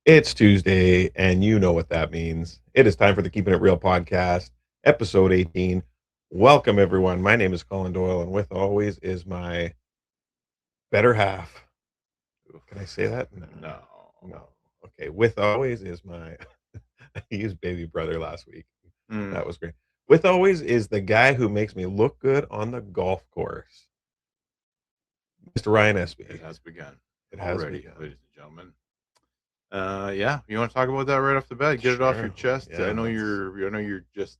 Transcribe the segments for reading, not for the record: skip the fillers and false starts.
It's Tuesday, and you know what that means. It is time for the Keeping It Real Podcast, episode 18. Welcome, everyone. My name is Colin Doyle, and with always is my better half. Can I say that? No. No. No. Okay. With always is my, I used baby brother last week. Mm, That was great. With always is the guy who makes me look good on the golf course, Mr. Ryan it Espey. has begun It has already, begun. ladies and gentlemen. Yeah, you want to talk about that right off the bat? Get it off your Sure. chest. Yeah. I know you're just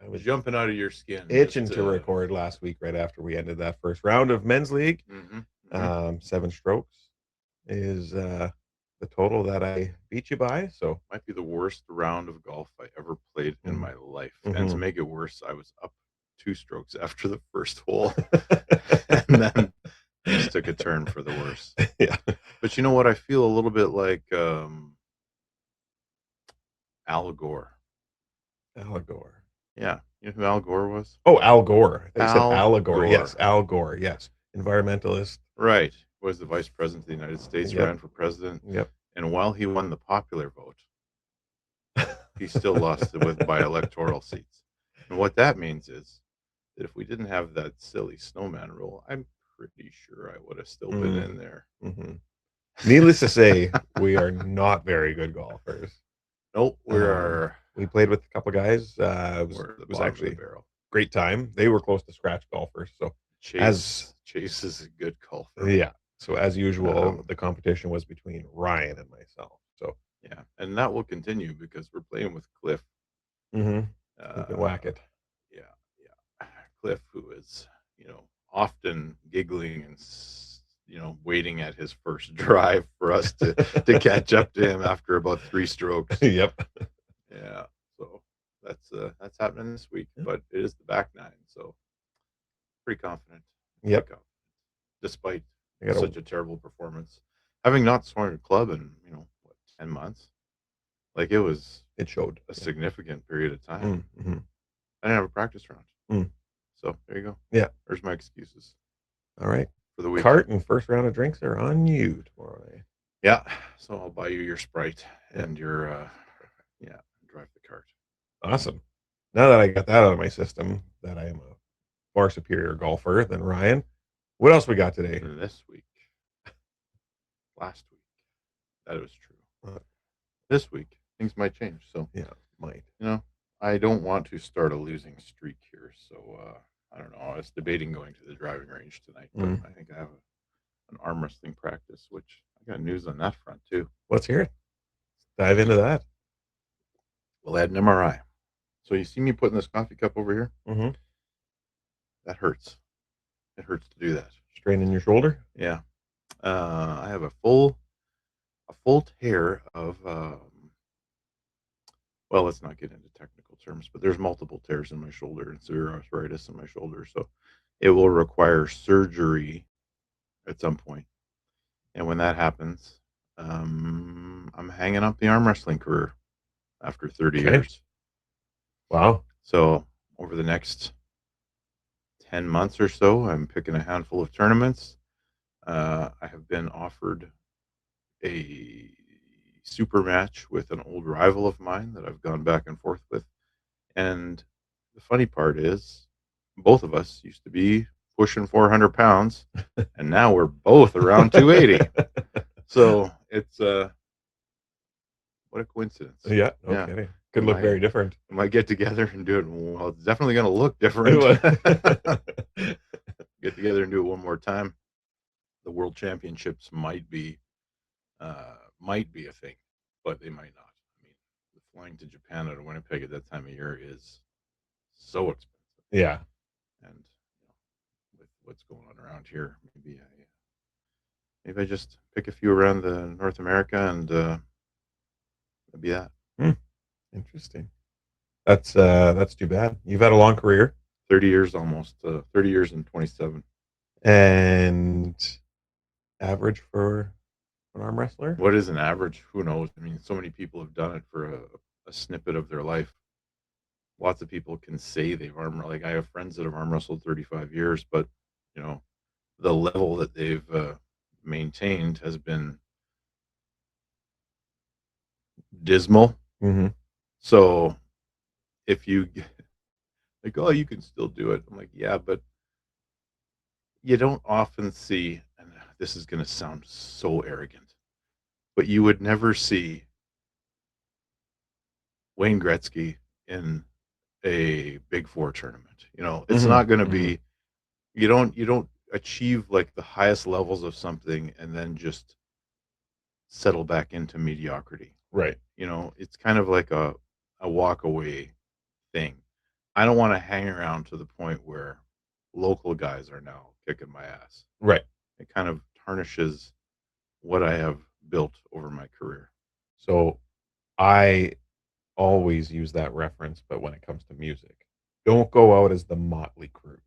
I was jumping out of your skin. itching to record last week right after we ended that first round of men's league. Mm-hmm, mm-hmm. 7 strokes is the total that I beat you by. So, Might be the worst round of golf I ever played in mm, my life. And to mhm. make it worse, I was up 2 strokes after the first hole, and then things took a turn for the worse. Yeah, But you know what? I feel a little bit like Al Gore. Al Gore. Yeah, you know who Al Gore was? Oh, Al Gore. I thought you said Al Allegore. Yes, Gore. Al Gore. Yes, environmentalist. Right. Was the vice president of the United States, Yep, ran for president. yep. And while he won the popular vote, he still lost it with by electoral seats. And what that means is that if we didn't have that silly snowman rule, I'm pretty sure I would have still been Mm, in there. mhm. Needless to say, we are not very good golfers. Nope, We played with a couple guys. we're at the It was bottom of the actually barrel. great time. They were close to scratch golfers. So as Chase is a good golfer. yeah, so as usual, Um, the competition was between Ryan and myself. So yeah, and that will continue because we're playing with Cliff. we can Uh, whack it. yeah, yeah, Cliff, who is often giggling and waiting at his first drive for us to catch up to him after about 3 strokes. Yep. Yeah, so that's happening this week, but it is the back nine, so pretty confident. Pretty Yep. confident, despite I got a such a terrible performance. Having not swung a club in 10 months, like it was it showed. a Yeah. significant period of time. Mm-hmm. I didn't have a practice round. Mm. So there you go. Yeah. There's my excuses All right. for the week. Cart and first round of drinks are on you tomorrow night. Yeah. So I'll buy you your Sprite Yeah. and your yeah, drive the cart. Awesome. Now that I got that out of my system, that I am a far superior golfer than Ryan. What else we got today? This week, last week, that was true. Uh, This week, things might change. So, yeah, might. I don't want to start a losing streak here. So, I don't know. I was debating going to the driving range tonight, but I think I have an arm wrestling practice, which I got news on that front too. Let's hear it. Dive into that. We'll add an MRI. So you see me putting this coffee cup over here? Mm-hmm. That hurts. It hurts to do that. Straining your shoulder. Yeah. I have a full tear of well, let's not get into technical terms, but there's multiple tears in my shoulder and severe arthritis in my shoulder, so it will require surgery at some point. And when that happens, I'm hanging up the arm wrestling career after 30 Okay. years. Wow. So over the next 10 months or so, I'm picking a handful of tournaments. I have been offered a super match with an old rival of mine that I've gone back and forth with. And the funny part is, both of us used to be pushing 400 pounds, and now we're both around 280. So it's what a coincidence. Yeah. No Yeah. kidding. Could look very different. We might get together and do it. Well, it's definitely going to look different. Get together and do it one more time. The World Championships might be a thing, but they might not. I mean, flying to Japan out of Winnipeg at that time of year is so expensive. Yeah. And with what's going on around here, maybe I just pick a few around the North America and that'd be that. Interesting. That's too bad. You've had a long career. 30 years almost. 30 years and 27. And average for an arm wrestler? What is an average? Who knows? I mean, so many people have done it for a snippet of their life. Lots of people can say they've like I have friends that have arm wrestled 35 years, but the level that they've maintained has been dismal. Mm-hmm. So if you like, oh, you can still do it. I'm like, yeah, but you don't often see, and this is going to sound so arrogant, but you would never see Wayne Gretzky in a Big Four tournament. It's Mm-hmm. not going to Mm-hmm. be. You don't achieve like the highest levels of something and then just settle back into mediocrity. Right. It's kind of like a walk away thing. I don't want to hang around to the point where local guys are now kicking my ass. Right. It kind of tarnishes what I have built over my career. So I always use that reference, but when it comes to music, don't go out as the Motley Crue.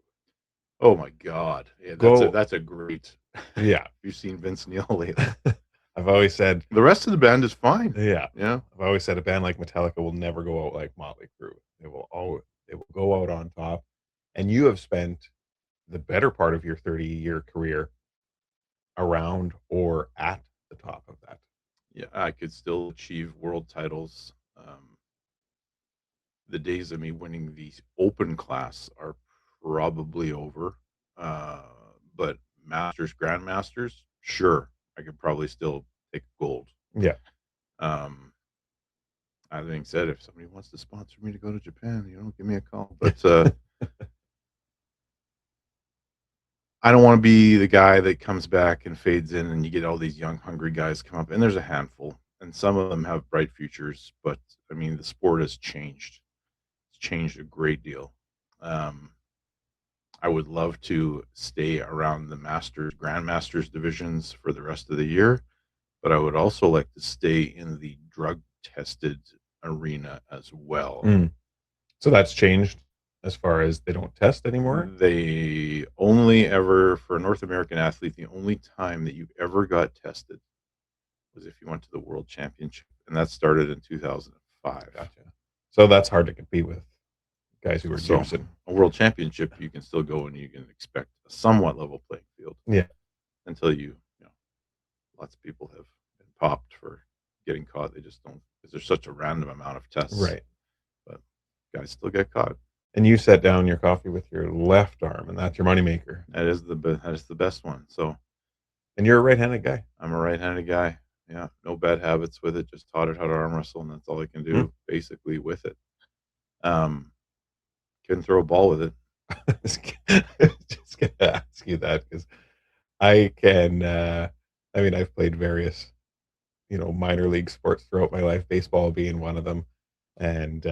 Oh my God. Yeah, Go, that's a great. yeah. You've seen Vince Neil lately. I've always said, The rest of the band is fine. yeah. Yeah. I've always said a band like Metallica will never go out like Motley Crue. They will go out on top. And you have spent the better part of your 30-year career around or at the top of that. Yeah. I could still achieve world titles. The days of me winning the open class are probably over. Uh, but Masters, Grandmasters, sure. I could probably still take gold. Yeah. That being said, if somebody wants to sponsor me to go to Japan, give me a call. But I don't want to be the guy that comes back and fades in, and you get all these young, hungry guys come up. And there's a handful, and some of them have bright futures. But I mean, the sport has changed. It's changed a great deal. I would love to stay around the Masters, Grandmasters divisions for the rest of the year, but I would also like to stay in the drug tested arena as well. Mm. So that's changed as far as they don't test anymore? They only ever, for a North American athlete, the only time that you ever got tested was if you went to the World Championship, and that started in 2005. Gotcha. So that's hard to compete with guys who are So juicing. a World Championship, you can still go and you can expect a somewhat level playing field. Yeah. Until lots of people have been popped for getting caught. They just don't, because there's such a random amount of tests. Right. But guys still get caught. And you set down your coffee with your left arm, and that's your moneymaker. That is the best one. So, and you're a right-handed guy. I'm a right-handed guy. Yeah, no bad habits with it. Just taught it how to arm wrestle, and that's all I can do basically with it. Couldn't throw a ball with it. Just gonna ask you that because I can. I mean, I've played various, minor league sports throughout my life, baseball being one of them, and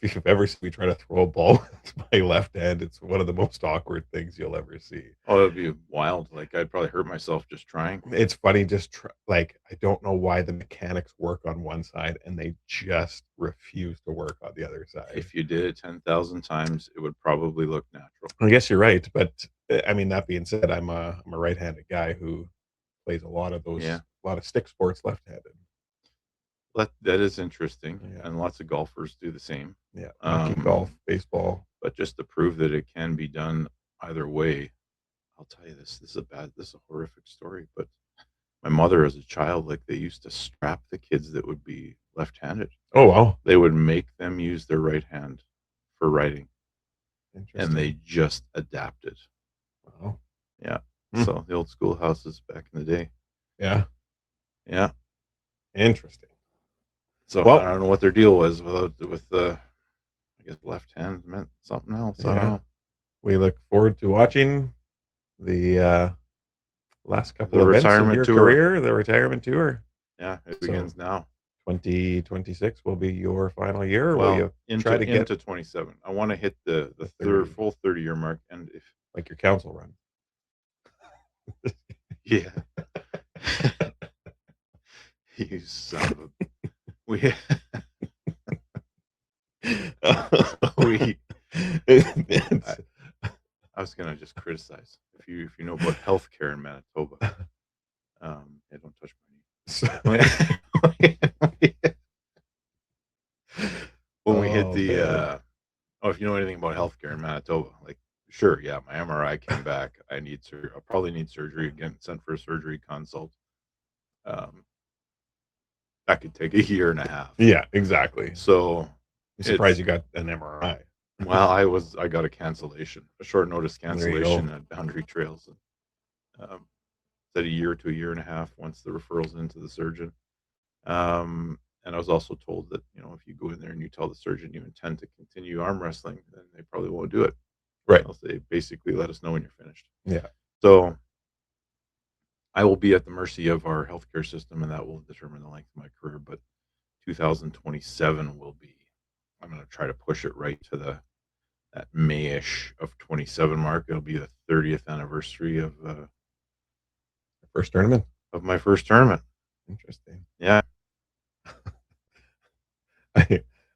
if you've ever seen me try to throw a ball with my left hand, it's one of the most awkward things you'll ever see. Oh, it'd be wild. Like, I'd probably hurt myself just trying. It's funny, I don't know why the mechanics work on one side and they just refuse to work on the other side. If you did it 10,000 times, it would probably look natural. I guess you're right, but I mean, that being said, I'm a right-handed guy who plays a lot of stick sports left-handed. That is interesting, Yeah. and lots of golfers do the same. Yeah, hockey, golf, baseball. But just to prove that it can be done either way, I'll tell you this. This is a horrific story. But my mother, as a child, like, they used to strap the kids that would be left-handed. Oh wow! They would make them use their right hand for writing, Interesting. and they just adapted. Wow. Yeah. So the old schoolhouses back in the day. Yeah. Yeah. Interesting. So I don't know what their deal was with the, I guess, left hand meant something else. I don't know. We look forward to watching the last couple The of events in retirement your tour. career, the retirement tour. Yeah, it begins now. 2026 will be your final year. Or Well, will you into 27. I want to hit the full 30-year mark, and if like your council run. Yeah. You son of a. We. I was gonna just criticize if you know about healthcare in Manitoba. Yeah, don't touch my knee. When we hit the if you know anything about healthcare in Manitoba, like, sure, yeah, my MRI came back. I'll probably need surgery again, sent for a surgery consult. that could take a year and a half. Yeah, exactly. So I'm surprised you got an MRI. Well, I got a cancellation, a short notice There you cancellation go. at Boundary Trails. Said a year to a year and a half once the referral's into the surgeon. And I was also told that, if you go in there and you tell the surgeon you intend to continue arm wrestling, then they probably won't do it. Right. Else they basically let us know when you're finished. Yeah. So I will be at the mercy of our healthcare system, and that will determine the length of my career. But 2027 will be. I'm going to try to push it right to that May-ish of 27 mark. It'll be the 30th anniversary of First tournament. of my first tournament. Interesting. Yeah.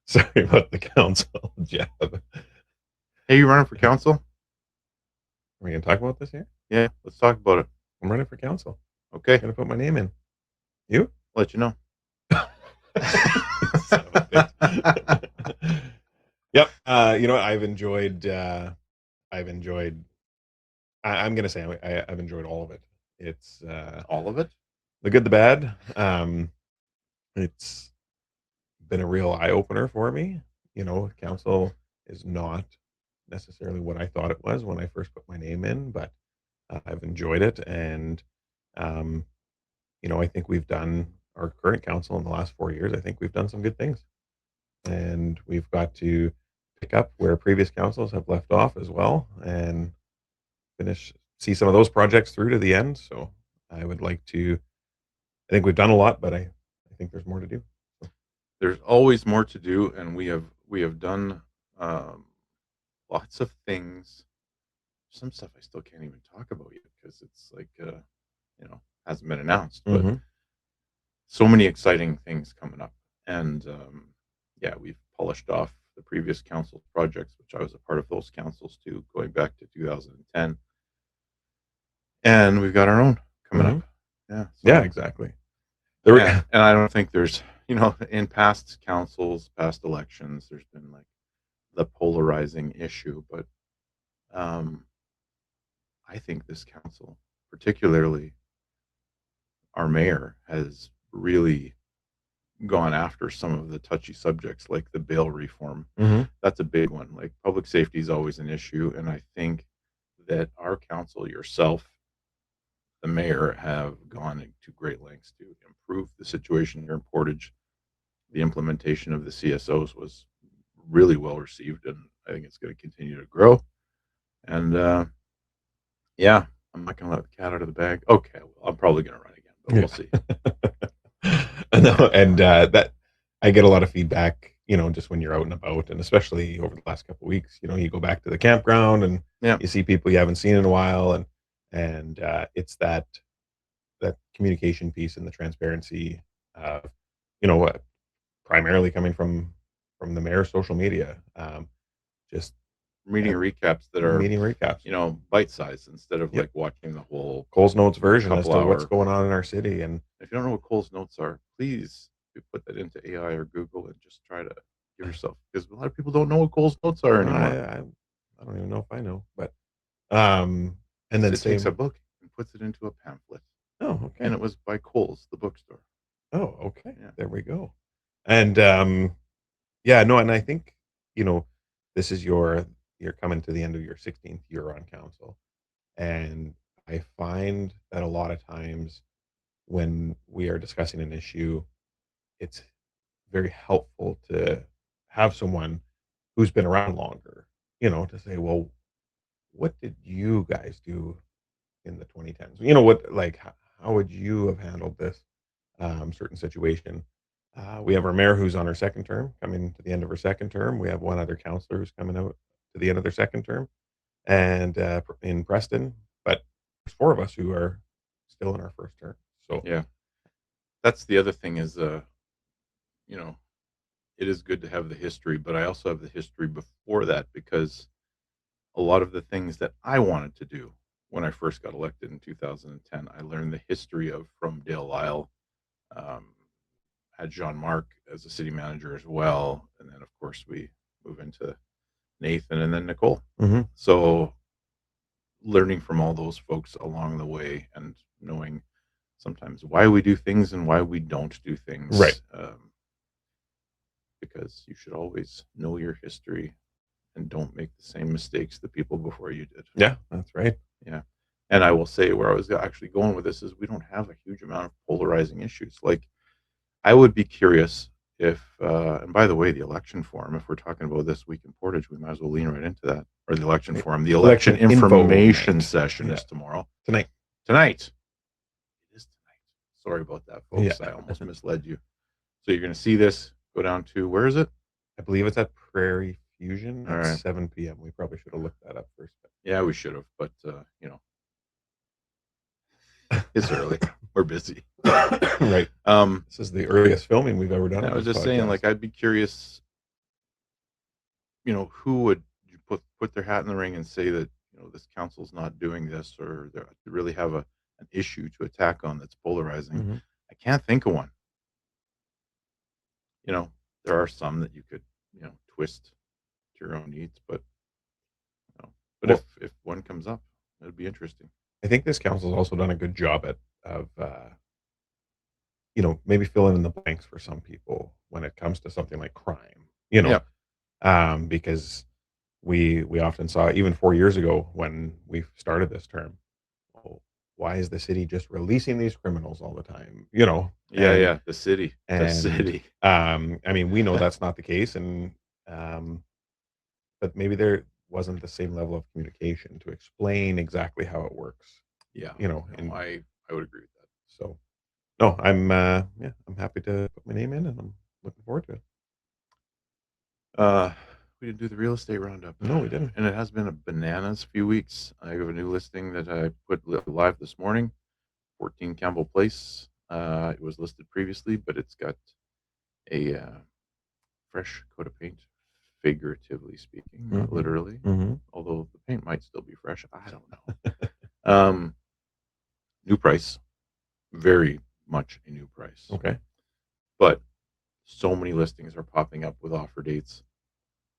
Sorry about the council jab. Hey, you running for council? Are we gonna talk about this here? Yeah, let's talk about it. I'm running for council. Okay, Gonna put my name in. You? let you know. Son of a bitch. Yep. You know what? I've enjoyed. I'm gonna say I've enjoyed all of it. It's All of it? the good, the bad. It's been a real eye opener for me. Council is not necessarily what I thought it was when I first put my name in, but I've enjoyed it, and um, I think we've done our current council in the last 4 years. I think we've done some good things, and we've got to pick up where previous councils have left off as well, and see some of those projects through to the end. So I would like to. I think we've done a lot, but I think there's more to do. There's always more to do, and we have done lots of things. Some stuff I still can't even talk about yet because it's like hasn't been announced. But so many exciting things coming up, and we've polished off the previous council projects, which I was a part of those councils too, going back to 2010, and we've got our own coming up. Yeah, exactly. And I don't think there's, in past councils, past elections, there's been like the polarizing issue, but I think this council, particularly our mayor, has really gone after some of the touchy subjects like the bail reform. That's a big one. Like public safety is always an issue, and I think that our council, yourself, the mayor, have gone to great lengths to improve the situation here in Portage. The implementation of the CSOs was really well received, and I think it's going to continue to grow. And I'm not going to let the cat out of the bag. Okay, well, I'm probably going to run again, but we'll see. No, and that I get a lot of feedback, just when you're out and about, and especially over the last couple of weeks. You go back to the campground and you see people you haven't seen in a while, and it's that communication piece and the transparency, primarily coming from the mayor's social media. Just reading recaps that are bite sized instead of like watching the whole Cole's Notes version as to what's going on in our city. And if you don't know what Cole's Notes are, please put that into AI or Google and just try to give yourself, because a lot of people don't know what Cole's Notes are anymore. I don't even know if I know, but and then it takes a book and puts it into a pamphlet. Oh, okay. And it was by Cole's, the bookstore. Oh, okay. Yeah. There we go. And and I think this is you're coming to the end of your 16th year on council, and I find that a lot of times when we are discussing an issue, it's very helpful to have someone who's been around longer, to say, well, what did you guys do in the 2010s? How would you have handled this certain situation? We have our mayor who's on her second term, coming to the end of her second term. We have one other councillor who's coming out to the end of their second term, and in Preston. But there's 4 of us who are still in our first term. So that's the other thing is, it is good to have the history, but I also have the history before that, because a lot of the things that I wanted to do when I first got elected in 2010, I learned the history of from Dale Lyle. Had Jean-Marc as a city manager as well, and then of course we move into Nathan and then Nicole. So learning from all those folks along the way and knowing sometimes why we do things and why we don't do things. Right. Because you should always know your history and don't make the same mistakes the people before you did. Yeah, that's right. Yeah. And I will say where I was actually going with this is we don't have a huge amount of polarizing issues. Like, I would be curious if, and by the way, the election forum, if we're talking about this week in Portage, we might as well lean right into that. Or the election forum. The election information session is tomorrow. Tonight. It is tonight. Sorry about that, folks. Yeah. I almost misled you. So you're going to see this go down to, where is it? I believe it's at Prairie Fusion All at right. 7 p.m. We probably should have looked that up first. Yeah, we should have, but it's early. We're busy. Right. This is the earliest filming we've ever done. I was just saying, like, I'd be curious, who would put their hat in the ring and say that, this council's not doing this, or they really have an issue to attack on that's polarizing. Mm-hmm. I can't think of one. There are some that you could, twist to your own needs, but if one comes up, it'd be interesting. I think this council's also done a good job of maybe filling in the blanks for some people when it comes to something like crime. Because we often saw, even 4 years ago when we started this term, why is the city just releasing these criminals all the time? The city. I mean, we know that's not the case, and but maybe there wasn't the same level of communication to explain exactly how it works. Yeah, and I would agree with that. So, no, I'm happy to put my name in, and I'm looking forward to it. We didn't do the real estate roundup. No, we didn't. And it has been a bananas few weeks. I have a new listing that I put live this morning, 14 Campbell Place. It was listed previously, but it's got a fresh coat of paint, figuratively speaking, not literally. Mm-hmm. Although the paint might still be fresh. I don't know. New price. Very much a new price. Okay. But so many listings are popping up with offer dates.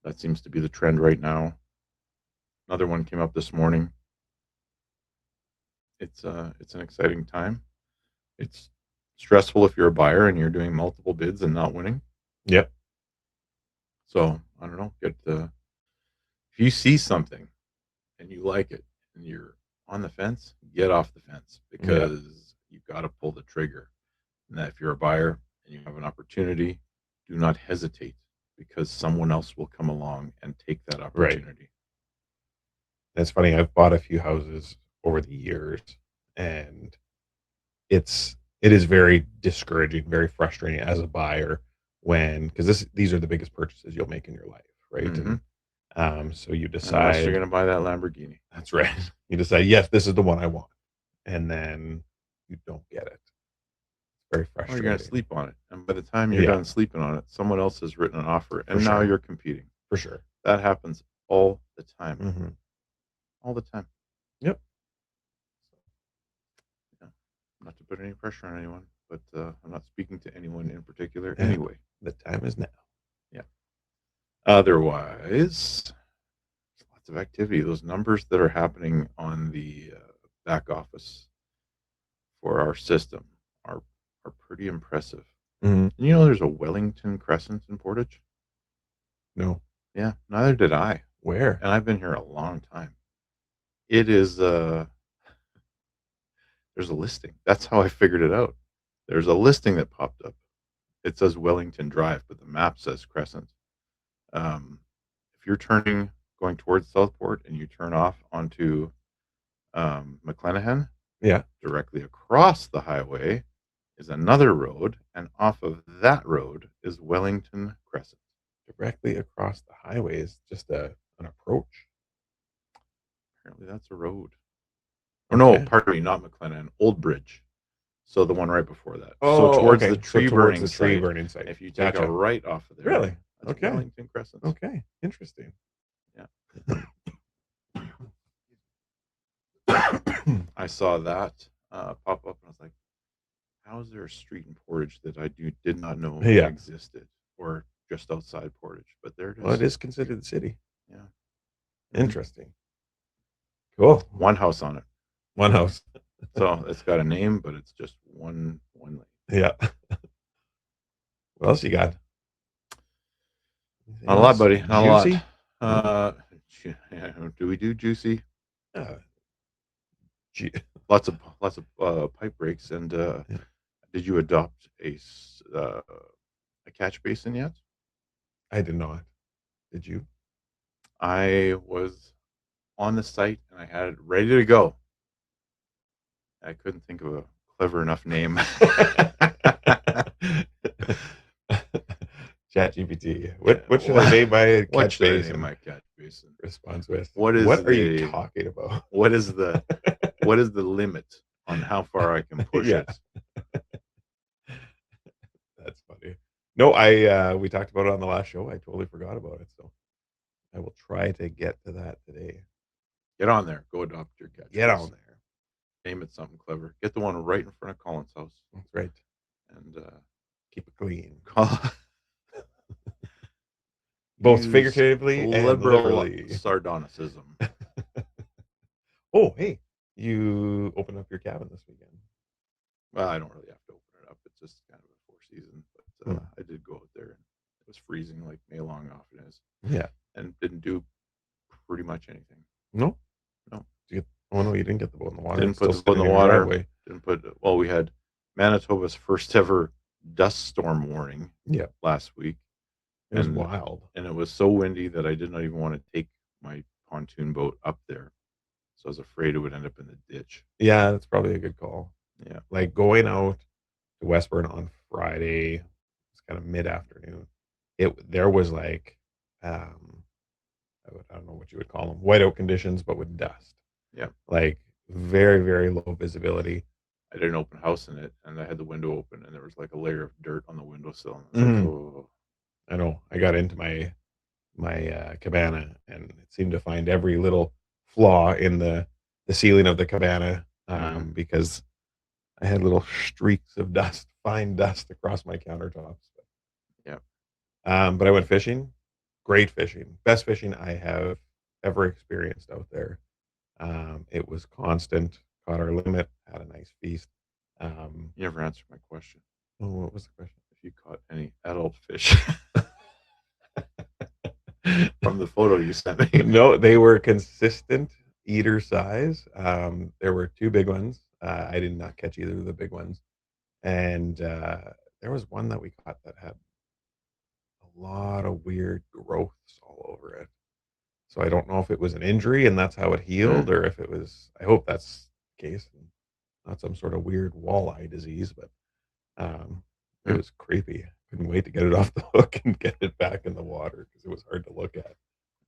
That seems to be the trend right now. Another one came up this morning. It's an exciting time. It's stressful if you're a buyer and you're doing multiple bids and not winning. Yep. So I don't know. If you see something and you like it and you're on the fence, get off the fence, because you've got to pull the trigger. And that if you're a buyer and you have an opportunity, do not hesitate, because someone else will come along and take that opportunity. Right. That's funny. I've bought a few houses over the years, and it is very discouraging, very frustrating as a buyer because these are the biggest purchases you'll make in your life, right? Mm-hmm. And so you decide, unless you're going to buy that Lamborghini. That's right. You decide, yes, this is the one I want, and then you don't get it. Very frustrating. Or you're going to sleep on it, and by the time you're done sleeping on it, someone else has written an offer, and now you're competing. For sure. That happens all the time. Mm-hmm. All the time. Yep. Yeah. Not to put any pressure on anyone, but I'm not speaking to anyone in particular anyway. The time is now. Yeah. Otherwise, lots of activity. Those numbers that are happening on the back office for our system are pretty impressive. Mm-hmm. There's a Wellington Crescent in Portage? No. Yeah, neither did I. Where? And I've been here a long time. It is there's a listing. That's how I figured it out. There's a listing that popped up. It says Wellington Drive, but the map says Crescent. If you're going towards Southport and you turn off onto McClenahan, directly across the highway is another road, and off of that road is Wellington Crescent. Directly across the highway is just an approach. Apparently that's a road. Or no, pardon me, not McClenahan, Old Bridge. So the one right before that. Oh, so towards the tree burning site. If you take a right off of there. Really? That's Wellington Crescent. Okay. Interesting. Yeah. I saw that pop up, and I was like, how is there a street in Portage that I did not know existed, or just outside Portage? But there it is. Well, it is considered the city. Yeah. Interesting. Cool. One house on it. One house. So it's got a name, but it's just one lane. Yeah. What else you got? Not a lot, buddy. Not Juicy? a lot. Do we do juicy? Uh, Lots of pipe breaks. And yeah. did you adopt a catch basin yet? I did not. Did you? I was on the site and I had it ready to go. I couldn't think of a clever enough name. ChatGPT. What should I name my What catch should I basin? name my catch basin? Response with. What Are you talking about? What is the limit on how far I can push Yeah. it? That's funny. No, we talked about it on the last show. I totally forgot about it, so I will try to get to that today. Get on there. Go adopt your catch. Get on there. Name it something clever. Get the one right in front of Colin's house. That's right. And keep it clean. Both figuratively and literally. Sardonicism. Oh, hey, you opened up your cabin this weekend. Well, I don't really have to open it up. It's just kind of a four season. But I did go out there and it was freezing like May long often is. Yeah. And didn't do pretty much anything. No? No. Oh, no, you didn't get the boat in the water. Didn't put the boat in the water. Well, we had Manitoba's first ever dust storm warning last week. It was wild. And it was so windy that I did not even want to take my pontoon boat up there. So I was afraid it would end up in the ditch. Yeah, that's probably a good call. Yeah. Like going out to Westburn on Friday, it's kind of mid-afternoon. There was like, I don't know what you would call them, whiteout conditions, but with dust. Yeah. Like very, very low visibility. I did an open house in it, and I had the window open, and there was like a layer of dirt on the windowsill. And oh. I know. I got into my cabana, and it seemed to find every little flaw in the ceiling of the cabana because I had little streaks of dust, fine dust across my countertops. Yeah. But I went fishing. Great fishing. Best fishing I have ever experienced out there. It was constant. Caught our limit. Had a nice feast. You never answered my question. Oh, what was the question? If you caught any adult fish from the photo you sent me. No, they were consistent eater size. There were two big ones. I did not catch either of the big ones. And there was one that we caught that had a lot of weird growths all over it. So I don't know if it was an injury and that's how it healed, or if it was, I hope that's the case, and not some sort of weird walleye disease, but it was creepy. Couldn't wait to get it off the hook and get it back in the water because it was hard to look at.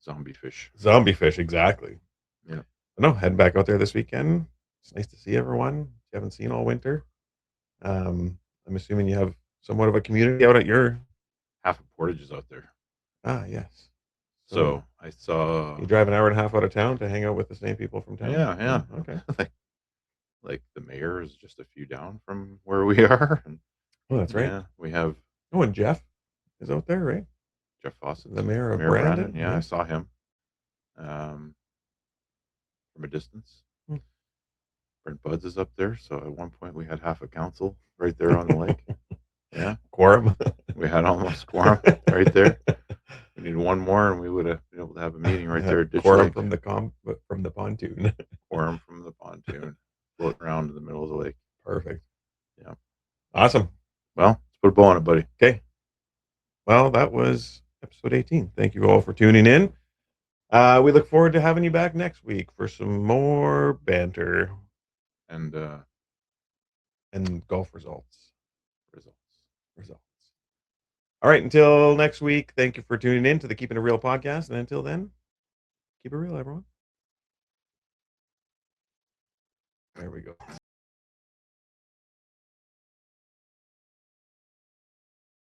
Zombie fish, exactly. Yeah. No, heading back out there this weekend. It's nice to see everyone you haven't seen all winter. I'm assuming you have somewhat of a community out at your half of Portage is out there. Ah, yes. So I saw you drive an hour and a half out of town to hang out with the same people from town. Yeah. Okay. like the mayor is just a few down from where we are. Oh, that's right. Yeah, we have. Oh, and Jeff is out there, right? Jeff Fawcett, the mayor of Brandon. Yeah, I saw him from a distance. Brent Buds is up there. So at one point we had half a council right there on the lake. Yeah, quorum. We had almost quorum right there. We need one more, and we would have been able to have a meeting right there at Ditch quorum Lake. from the pontoon. Quorum from the pontoon, floating around in the middle of the lake. Perfect. Yeah, awesome. Well, let's put a bow on it, buddy. Okay. Well, that was episode 18. Thank you all for tuning in. We look forward to having you back next week for some more banter and golf results. All right, until next week, thank you for tuning in to the Keepin It Real podcast. And until then, keep it real, everyone. There we go.